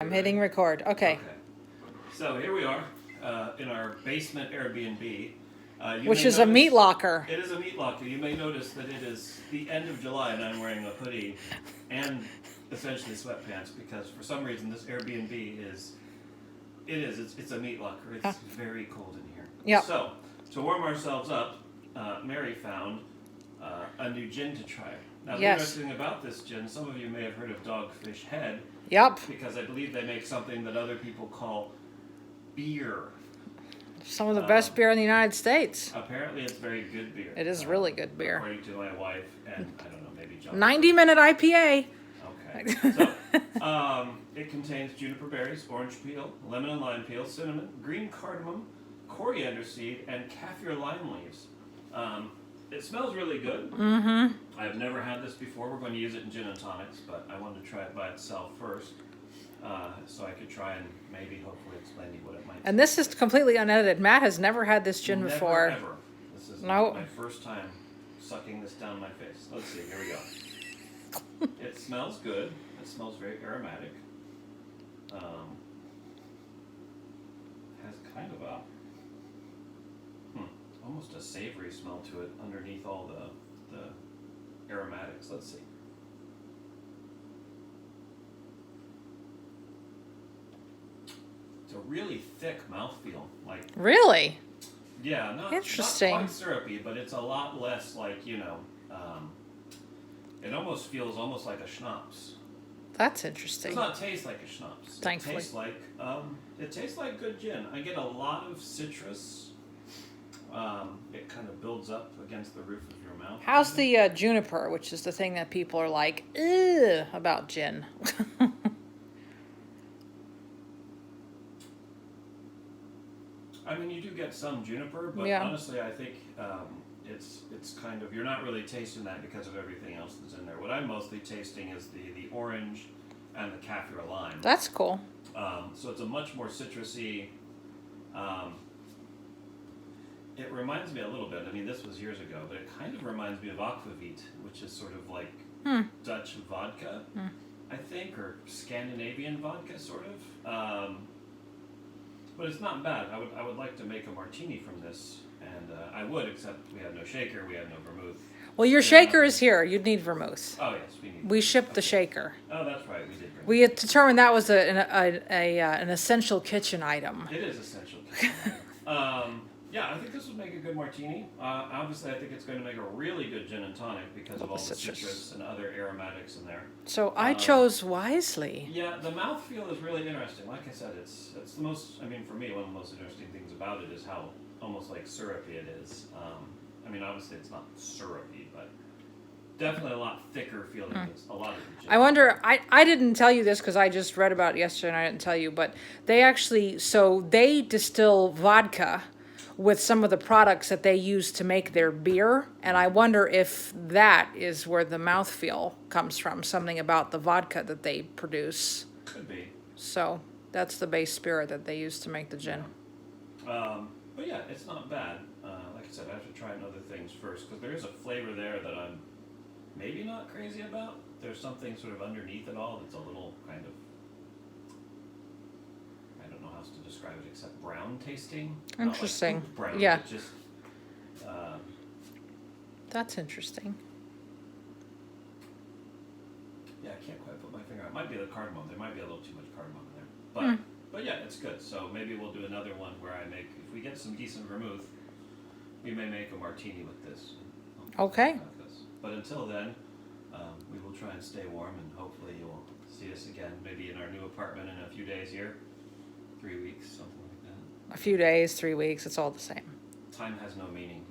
I'm hitting record. Okay. So here we are in our basement Airbnb. Which is a meat locker. It is a meat locker. You may notice that it is the end of July and I'm wearing a hoodie and essentially sweatpants because for some reason this Airbnb it's a meat locker. It's very cold in here. Yep. So to warm ourselves up, Mary found a new gin to try. Now, the interesting thing about this gin, some of you may have heard of Dogfish Head. Yep. Because I believe they make something that other people call beer. Some of the best beer in the United States. Apparently, it's very good beer. It is really good beer. According to my wife and, I don't know, maybe John. 90-minute IPA. Okay. So, it contains juniper berries, orange peel, lemon and lime peel, cinnamon, green cardamom, coriander seed, and kaffir lime leaves. It smells really good. Mm-hmm. I've never had this before. We're going to use it in gin and tonics, but I wanted to try it by itself first, so I could try and maybe, hopefully, explain to you what it might. And this is completely unedited. Matt has never had this gin before. Never. This is my first time sucking this down my face. Let's see. Here we go. It smells good. It smells very aromatic. Has kind of a almost a savory smell to it underneath all the aromatics. Let's see. It's a really thick mouthfeel. Like really? Yeah, not interesting. Not quite syrupy, but it's a lot less like, it almost feels almost like a schnapps. That's interesting. It does not taste like a schnapps. Thankfully. It tastes like good gin. I get a lot of citrus. It kind of builds up against the roof of your mouth. How's the juniper, which is the thing that people are like, ugh, about gin? I mean, you do get some juniper, but honestly, I think it's kind of, you're not really tasting that because of everything else that's in there. What I'm mostly tasting is the orange and the kaffir lime. That's cool. So it's a much more citrusy. It reminds me a little bit, I mean, this was years ago, but it kind of reminds me of aquavit, which is sort of like Dutch vodka, I think, or Scandinavian vodka, sort of. But it's not bad. I would like to make a martini from this, and I would, except we have no shaker, we have no vermouth. Well, your shaker is here. You'd need vermouth. Oh, yes, we need. We shipped the shaker. Oh, that's right, we did bring We had determined that was an essential kitchen item. It is essential kitchen item. Yeah, I think this would make a good martini. Obviously, I think it's going to make a really good gin and tonic because of all the citrus and other aromatics in there. So I chose wisely. Yeah, the mouthfeel is really interesting. Like I said, it's the most, I mean, for me, one of the most interesting things about it is how almost like syrupy it is. I mean, obviously, it's not syrupy, but definitely a lot thicker feeling than a lot of the gin. I wonder, I didn't tell you this because I just read about it yesterday and I didn't tell you, but they actually, so they distill vodka with some of the products that they use to make their beer, and I wonder if that is where the mouthfeel comes from, something about the vodka that they produce. Could be. So that's the base spirit that they use to make the gin. But yeah, it's not bad. Like I said, I have to try other things first, because there is a flavor there that I'm maybe not crazy about. There's something sort of underneath it all that's a little kind of, I don't know how else to describe it except brown tasting. Interesting. Not like brown, Yeah. but just, That's interesting. yeah, I can't quite put my finger on it. It might be the cardamom. There might be a little too much cardamom in there. But yeah, it's good. So maybe we'll do another one where I make, if we get some decent vermouth, we may make a martini with this. Okay. But until then, we will try and stay warm, and hopefully you'll see us again, maybe in our new apartment in a few days here. 3 weeks, something like that. A few days, 3 weeks, it's all the same. Time has no meaning.